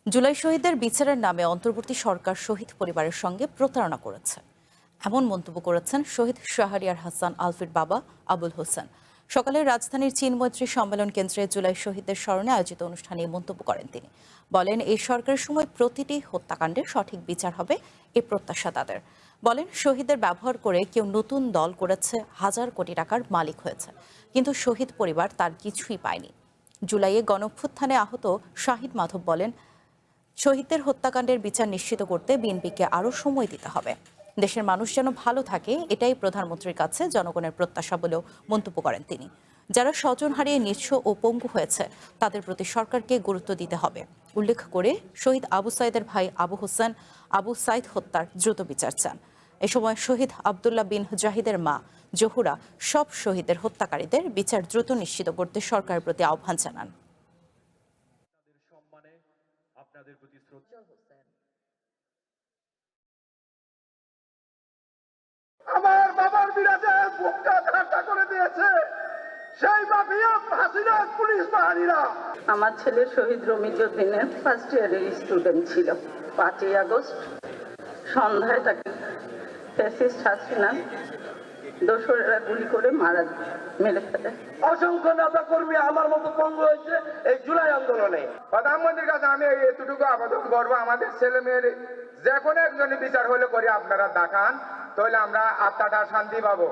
জুলাই শহীদদের বিচারের নামে অন্তর্বর্তী সরকার শহীদ পরিবারের সঙ্গে প্রতারণা করেছে, এমন মন্তব্য করেছেন শহীদ শাহরিয়ার হাসান আলফির বাবা আবুল হোসেন। সকালে রাজধানীর চীন মৈত্রী সম্মেলন কেন্দ্রে জুলাই শহীদদের স্মরণে আয়োজিত অনুষ্ঠানে এই মন্তব্য করেন তিনি। বলেন, এই সরকারের সময় প্রতিটি হত্যাকাণ্ডের সঠিক বিচার হবে, এ প্রত্যাশা তাদের। বলেন, শহীদদের ব্যবহার করে কেউ নতুন দল করেছে, হাজার কোটি টাকার মালিক হয়েছে, কিন্তু শহীদ পরিবার তার কিছুই পায়নি। জুলাইয়ে গণঅভ্যুত্থানে আহত শাহিদ মাধব বলেন, শহীদদের হত্যাকাণ্ডের বিচার নিশ্চিত করতে বিএনপিকে আরও সময় দিতে হবে। দেশের মানুষ যেন ভালো থাকে, এটাই প্রধানমন্ত্রীর কাছে জনগণের প্রত্যাশা বলেও মন্তব্য করেন তিনি। যারা স্বজন হারিয়ে নিঃস্ব ও পঙ্গু হয়েছে, তাদের প্রতি সরকারকে গুরুত্ব দিতে হবে উল্লেখ করে শহীদ আবু সাইদের ভাই আবু হোসেন আবু সাইদ হত্যার দ্রুত বিচার চান। এ সময় শহীদ আবদুল্লাহ বিন জাহিদের মা জহুরা সব শহীদের হত্যাকারীদের বিচার দ্রুত নিশ্চিত করতে সরকারের প্রতি আহ্বান জানান। আপনাদের প্রতি শ্রদ্ধা। আমার বাবার বিরাটে বুকটা ঠান্ডা করে দিয়েছে সেই মাফিয়া হাসিনা পুলিশ বাহিনীরা। আমার ছেলে শহীদ রমিজউদ্দিনের ফার্স্ট ইয়ারের স্টুডেন্ট ছিল। 5ই আগস্ট সন্ধ্যায় তাকে ফ্যাসিস্ট হাসিনা দোসরেরা গুলি করে মেরে ফেলে। অসংখ্য নেতা কর্মী আমার মতো পঙ্গু হয়েছে এই জুলাই আন্দোলনে। প্রধানমন্ত্রীর কাছে আমি এতটুকু আবেদন করবো, আমাদের ছেলে মেয়ের যে কোনো একজনের বিচার হলে করে আপনারা দেখান, তাহলে আমরা আত্মাটা শান্তি পাবো।